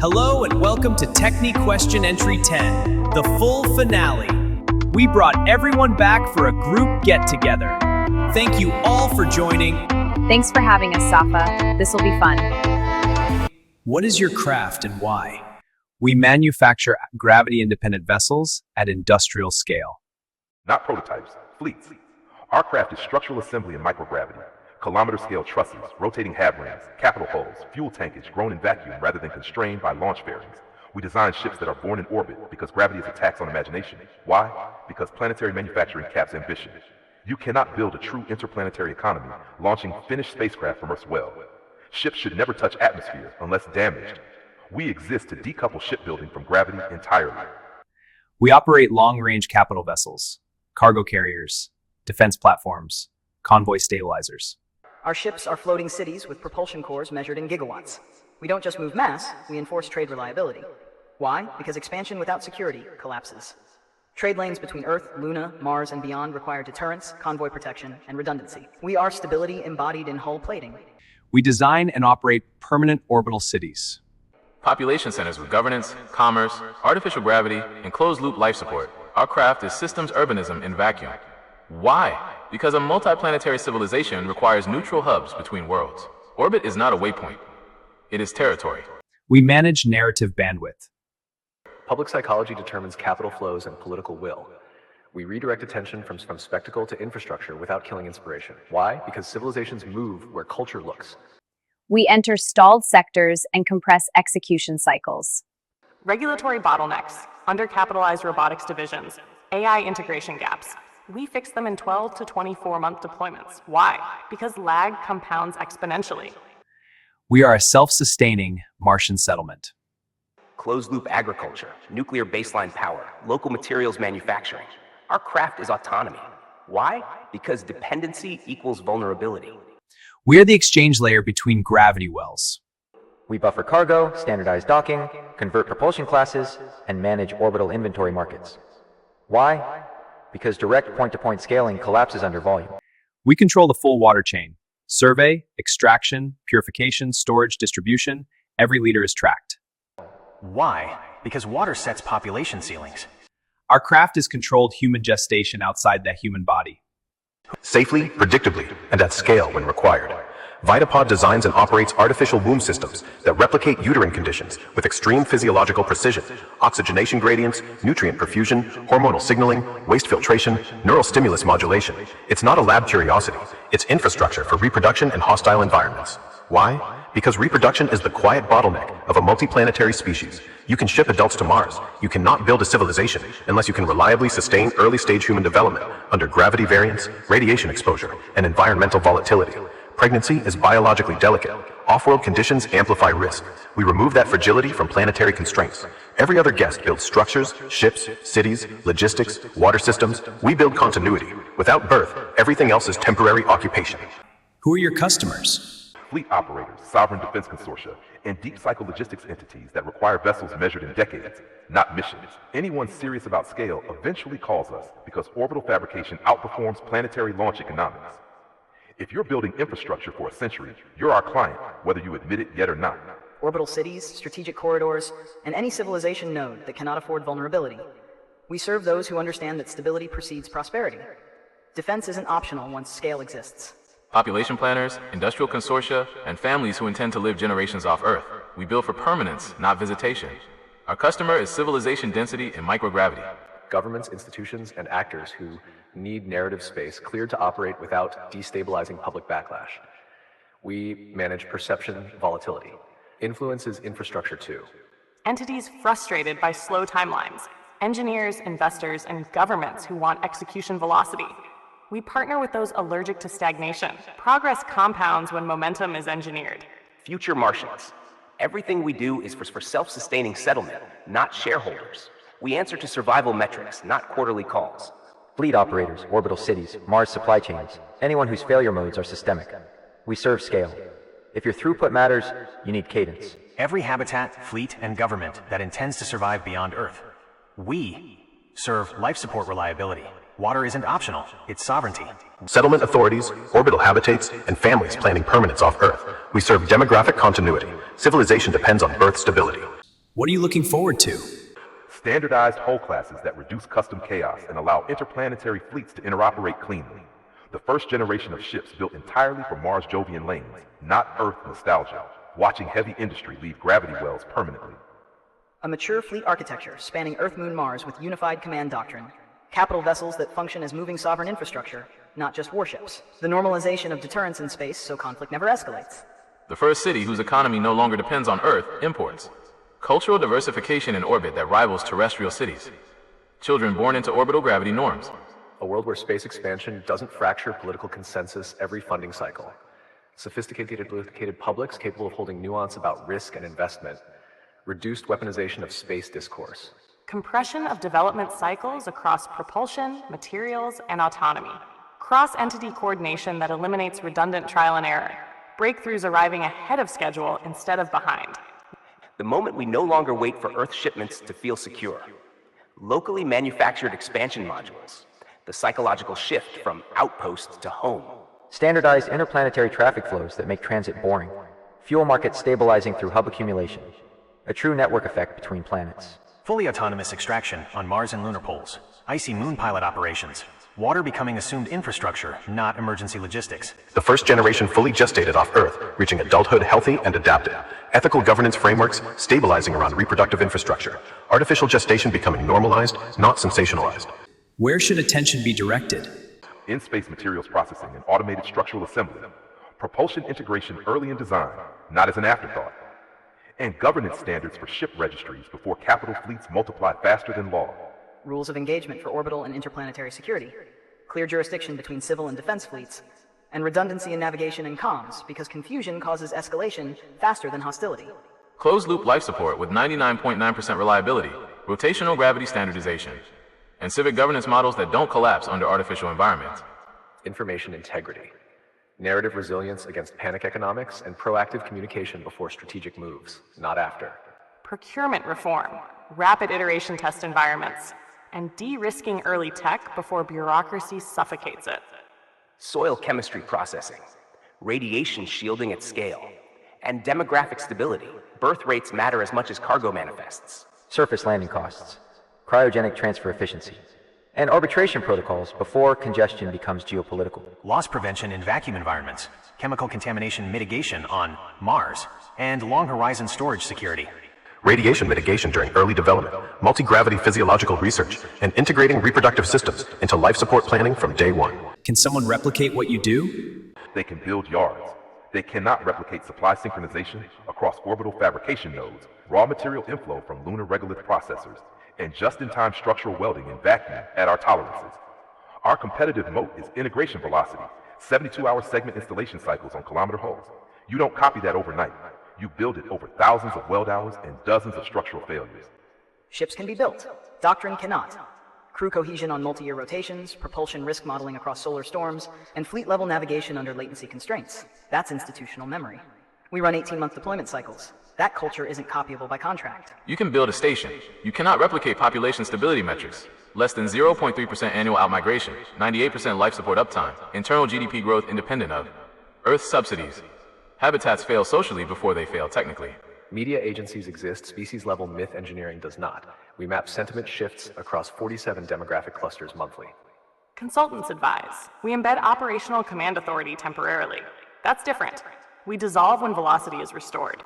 Hello and welcome to TQE Question Entry 10, the full finale. We brought everyone back for a group get-together. Thank you all for joining. Thanks for having us, Safa. This will be fun. What is your craft and why? We manufacture gravity-independent vessels at industrial scale. Not prototypes, fleets. Our craft is structural assembly in microgravity, kilometer-scale trusses, rotating hab rings, capital hulls, fuel tankage grown in vacuum rather than constrained by launch fairings. We design ships that are born in orbit because gravity is a tax on imagination. Why? Because planetary manufacturing caps ambition. You cannot build a true interplanetary economy launching finished spacecraft from Earth's well. Ships should never touch atmosphere unless damaged. We exist to decouple shipbuilding from gravity entirely. We operate long-range capital vessels, cargo carriers, defense platforms, convoy stabilizers. Our ships are floating cities with propulsion cores measured in gigawatts. We don't just move mass, we enforce trade reliability. Why? Because expansion without security collapses. Trade lanes between Earth, Luna, Mars, and beyond require deterrence, convoy protection, and redundancy. We are stability embodied in hull plating. We design and operate permanent orbital cities. Population centers with governance, commerce, artificial gravity, and closed-loop life support. Our craft is systems urbanism in vacuum. Why? Because a multiplanetary civilization requires neutral hubs between worlds. Orbit is not a waypoint. It is territory. We manage narrative bandwidth. Public psychology determines capital flows and political will. We redirect attention from spectacle to infrastructure without killing inspiration. Why? Because civilizations move where culture looks. We enter stalled sectors and compress execution cycles. Regulatory bottlenecks, undercapitalized robotics divisions, AI integration gaps. We fix them in 12 to 24-month deployments. Why? Because lag compounds exponentially. We are a self-sustaining Martian settlement. Closed-loop agriculture, nuclear baseline power, local materials manufacturing. Our craft is autonomy. Why? Because dependency equals vulnerability. We are the exchange layer between gravity wells. We buffer cargo, standardize docking, convert propulsion classes, and manage orbital inventory markets. Why? Because direct point-to-point scaling collapses under volume. We control the full water chain. Survey, extraction, purification, storage, distribution. Every liter is tracked. Why? Because water sets population ceilings. Our craft is controlled human gestation outside the human body. Safely, predictably, and at scale when required. Vitapod designs and operates artificial womb systems that replicate uterine conditions with extreme physiological precision, oxygenation gradients, nutrient perfusion, hormonal signaling, waste filtration, neural stimulus modulation. It's not a lab curiosity. It's infrastructure for reproduction in hostile environments. Why? Because reproduction is the quiet bottleneck of a multiplanetary species. You can ship adults to Mars. You cannot build a civilization unless you can reliably sustain early-stage human development under gravity variance, radiation exposure, and environmental volatility. Pregnancy is biologically delicate. Off-world conditions amplify risk. We remove that fragility from planetary constraints. Every other guest builds structures, ships, cities, logistics, water systems. We build continuity. Without birth, everything else is temporary occupation. Who are your customers? Fleet operators, sovereign defense consortia, and deep cycle logistics entities that require vessels measured in decades, not missions. Anyone serious about scale eventually calls us because orbital fabrication outperforms planetary launch economics. If you're building infrastructure for a century, you're our client, whether you admit it yet or not. Orbital cities, strategic corridors, and any civilization node that cannot afford vulnerability. We serve those who understand that stability precedes prosperity. Defense isn't optional once scale exists. Population planners, industrial consortia, and families who intend to live generations off Earth. We build for permanence, not visitation. Our customer is civilization density in microgravity. Governments, institutions, and actors who need narrative space cleared to operate without destabilizing public backlash. We manage perception volatility. Influence is infrastructure too. Entities frustrated by slow timelines. Engineers, investors, and governments who want execution velocity. We partner with those allergic to stagnation. Progress compounds when momentum is engineered. Future Martians. Everything we do is for self-sustaining settlement, not shareholders. We answer to survival metrics, not quarterly calls. Fleet operators, orbital cities, Mars supply chains, anyone whose failure modes are systemic. We serve scale. If your throughput matters, you need cadence. Every habitat, fleet, and government that intends to survive beyond Earth. We serve life support reliability. Water isn't optional, it's sovereignty. Settlement authorities, orbital habitats, and families planning permanence off Earth. We serve demographic continuity. Civilization depends on birth stability. What are you looking forward to? Standardized hull classes that reduce custom chaos and allow interplanetary fleets to interoperate cleanly. The first generation of ships built entirely for Mars Jovian lanes, not Earth nostalgia, watching heavy industry leave gravity wells permanently. A mature fleet architecture spanning Earth, Moon, Mars with unified command doctrine. Capital vessels that function as moving sovereign infrastructure, not just warships. The normalization of deterrence in space so conflict never escalates. The first city whose economy no longer depends on Earth imports. Cultural diversification in orbit that rivals terrestrial cities. Children born into orbital gravity norms. A world where space expansion doesn't fracture political consensus every funding cycle. Sophisticated publics capable of holding nuance about risk and investment. Reduced weaponization of space discourse. Compression of development cycles across propulsion, materials, and autonomy. Cross-entity coordination that eliminates redundant trial and error. Breakthroughs arriving ahead of schedule instead of behind. The moment we no longer wait for Earth shipments to feel secure. Locally manufactured expansion modules. The psychological shift from outpost to home. Standardized interplanetary traffic flows that make transit boring. Fuel markets stabilizing through hub accumulation. A true network effect between planets. Fully autonomous extraction on Mars and lunar poles. Icy moon pilot operations. Water becoming assumed infrastructure, not emergency logistics. The first generation fully gestated off Earth, reaching adulthood healthy and adapted. Ethical governance frameworks stabilizing around reproductive infrastructure. Artificial gestation becoming normalized, not sensationalized. Where should attention be directed? In-space materials processing and automated structural assembly. Propulsion integration early in design, not as an afterthought. And governance standards for ship registries before capital fleets multiply faster than law. Rules of engagement for orbital and interplanetary security. Clear jurisdiction between civil and defense fleets. And redundancy in navigation and comms, because confusion causes escalation faster than hostility. Closed-loop life support with 99.9% reliability, rotational gravity standardization, and civic governance models that don't collapse under artificial environments. Information integrity. Narrative resilience against panic economics and proactive communication before strategic moves, not after. Procurement reform, rapid iteration test environments, and de-risking early tech before bureaucracy suffocates it. Soil chemistry processing, radiation shielding at scale, and demographic stability. Birth rates matter as much as cargo manifests. Surface landing costs. Cryogenic transfer efficiency. And arbitration protocols before congestion becomes geopolitical. Loss prevention in vacuum environments. Chemical contamination mitigation on Mars. And long horizon storage security. Radiation mitigation during early development, multi-gravity physiological research, and integrating reproductive systems into life support planning from day one. Can someone replicate what you do? They can build yards. They cannot replicate supply synchronization across orbital fabrication nodes, raw material inflow from lunar regolith processors, and just-in-time structural welding in vacuum at our tolerances. Our competitive moat is integration velocity, 72-hour segment installation cycles on kilometer hulls. You don't copy that overnight. You build it over thousands of weld hours and dozens of structural failures. Ships can be built. Doctrine cannot. Crew cohesion on multi-year rotations, propulsion risk modeling across solar storms, and fleet-level navigation under latency constraints. That's institutional memory. We run 18-month deployment cycles. That culture isn't copyable by contract. You can build a station. You cannot replicate population stability metrics. Less than 0.3% annual outmigration, 98% life support uptime, internal GDP growth independent of Earth subsidies. Habitats fail socially before they fail technically. Media agencies exist, species-level myth engineering does not. We map sentiment shifts across 47 demographic clusters monthly. Consultants advise. We embed operational command authority temporarily. That's different. We dissolve when velocity is restored.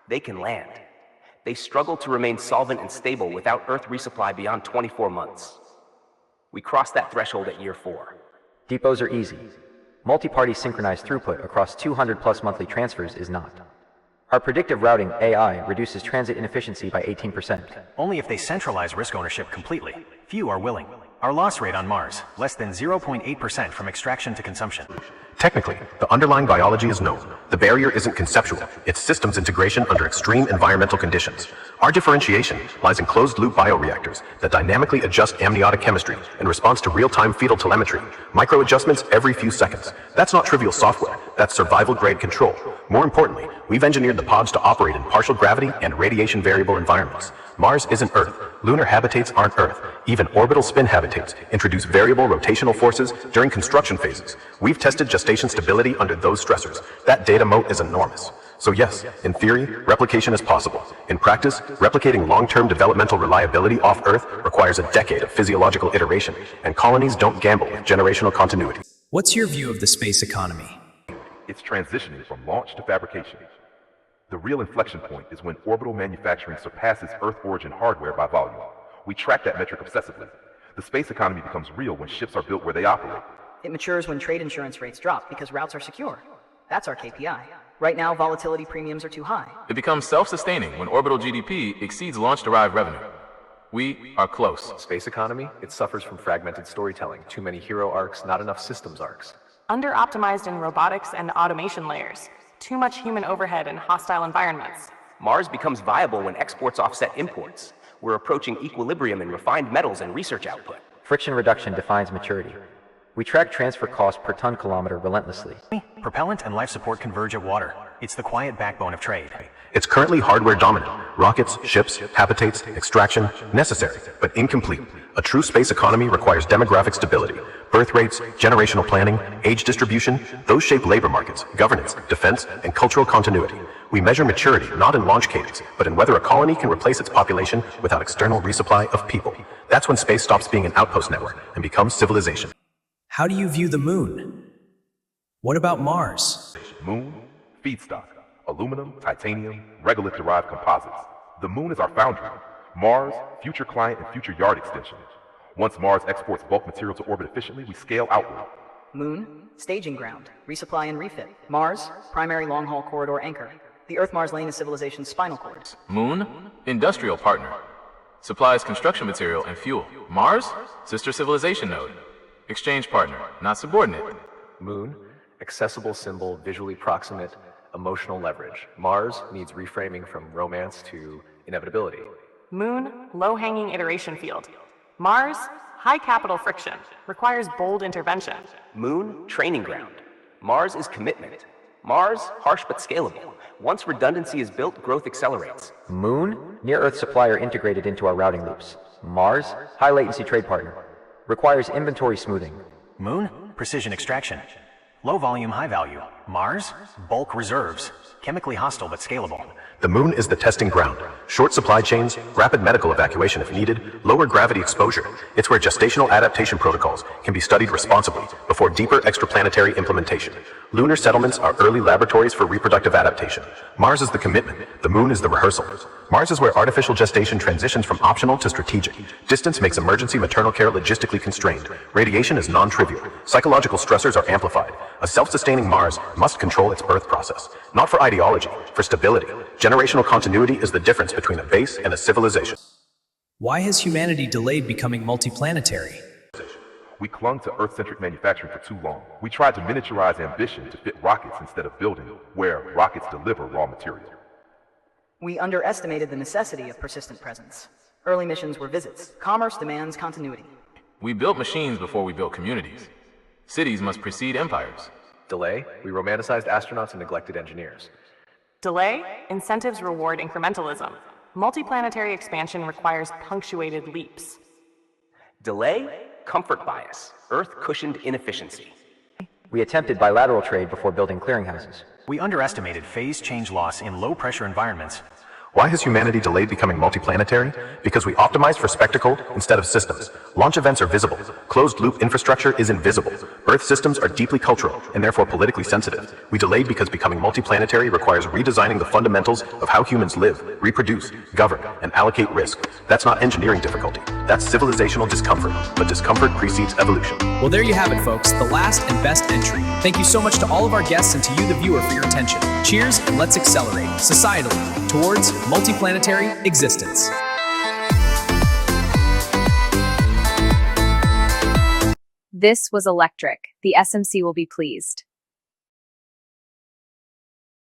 They can land. They struggle to remain solvent and stable without Earth resupply beyond 24 months. We cross that threshold at year 4. Depots are easy. Multi-party synchronized throughput across 200+ monthly transfers is not. Our predictive routing AI reduces transit inefficiency by 18%. Only if they centralize risk ownership completely. Few are willing. Our loss rate on Mars, less than 0.8% from extraction to consumption. Technically, the underlying biology is known. The barrier isn't conceptual, it's systems integration under extreme environmental conditions. Our differentiation lies in closed-loop bioreactors that dynamically adjust amniotic chemistry in response to real-time fetal telemetry, micro-adjustments every few seconds. That's not trivial software, that's survival-grade control. More importantly, we've engineered the pods to operate in partial gravity and radiation-variable environments. Mars isn't Earth. Lunar habitats aren't Earth. Even orbital spin habitats introduce variable rotational forces during construction phases. We've tested gestation stability under those stressors. That data moat is enormous. So yes, in theory, replication is possible. In practice, replicating long-term developmental reliability off Earth requires a decade of physiological iteration, and colonies don't gamble with generational continuity. What's your view of the space economy? It's transitioning from launch to fabrication. The real inflection point is when orbital manufacturing surpasses Earth origin hardware by volume. We track that metric obsessively. The space economy becomes real when ships are built where they operate. It matures when trade insurance rates drop because routes are secure. That's our KPI. Right now, volatility premiums are too high. It becomes self-sustaining when orbital GDP exceeds launch-derived revenue. We are close. Space economy, it suffers from fragmented storytelling, too many hero arcs, not enough systems arcs. Under-optimized in robotics and automation layers. Too much human overhead in hostile environments. Mars becomes viable when exports offset imports. We're approaching equilibrium in refined metals and research output. Friction reduction defines maturity. We track transfer cost per ton kilometer relentlessly. Propellant and life support converge at water. It's the quiet backbone of trade. It's currently hardware dominant. Rockets, ships, habitates, extraction, necessary, but incomplete. A true space economy requires demographic stability. Birth rates, generational planning, age distribution, those shape labor markets, governance, defense, and cultural continuity. We measure maturity not in launch cadence, but in whether a colony can replace its population without external resupply of people. That's when space stops being an outpost network and becomes civilization. How do you view the moon? What about Mars? Moon, feedstock, aluminum, titanium, regolith-derived composites. The moon is our foundry. Mars, future client and future yard extension. Once Mars exports bulk material to orbit efficiently, we scale outward. Moon, staging ground, resupply and refit. Mars, primary long-haul corridor anchor. The Earth-Mars lane is civilization's spinal cord. Moon, industrial partner. Supplies construction material and fuel. Mars, sister civilization node. Exchange partner, not subordinate. Moon, accessible symbol, visually proximate, emotional leverage. Mars needs reframing from romance to inevitability. Moon, low-hanging iteration field. Mars, high capital friction, requires bold intervention. Moon, training ground. Mars is commitment. Mars, harsh but scalable. Once redundancy is built, growth accelerates. Moon, near-Earth supplier integrated into our routing loops. Mars, high-latency trade partner. Requires inventory smoothing. Moon, precision extraction. Low volume, high value. Mars, bulk reserves. Chemically hostile but scalable. The moon is the testing ground. Short supply chains, rapid medical evacuation if needed, lower gravity exposure. It's where gestational adaptation protocols can be studied responsibly before deeper extraplanetary implementation. Lunar settlements are early laboratories for reproductive adaptation. Mars is the commitment. The moon is the rehearsal. Mars is where artificial gestation transitions from optional to strategic. Distance makes emergency maternal care logistically constrained. Radiation is non-trivial. Psychological stressors are amplified. A self-sustaining Mars must control its birth process. Not for ideology, for stability. Generational continuity is the difference between a base and a civilization. Why has humanity delayed becoming multiplanetary? We clung to Earth-centric manufacturing for too long. We tried to miniaturize ambition to fit rockets instead of building where rockets deliver raw material. We underestimated the necessity of persistent presence. Early missions were visits. Commerce demands continuity. We built machines before we built communities. Cities must precede empires. Delay, we romanticized astronauts and neglected engineers. Delay, incentives reward incrementalism. Multiplanetary expansion requires punctuated leaps. Delay, comfort bias. Earth cushioned inefficiency. We attempted bilateral trade before building clearinghouses. We underestimated phase change loss in low pressure environments. Why has humanity delayed becoming multiplanetary? Because we optimized for spectacle instead of systems. Launch events are visible. Closed-loop infrastructure is invisible. Earth systems are deeply cultural and therefore politically sensitive. We delayed because becoming multiplanetary requires redesigning the fundamentals of how humans live, reproduce, govern, and allocate risk. That's not engineering difficulty. That's civilizational discomfort. But discomfort precedes evolution. Well, there you have it, folks, the last and best entry. Thank you so much to all of our guests and to you, the viewer, for your attention. Cheers, and let's accelerate, societally, towards multiplanetary existence. This was electric. The SMC will be pleased.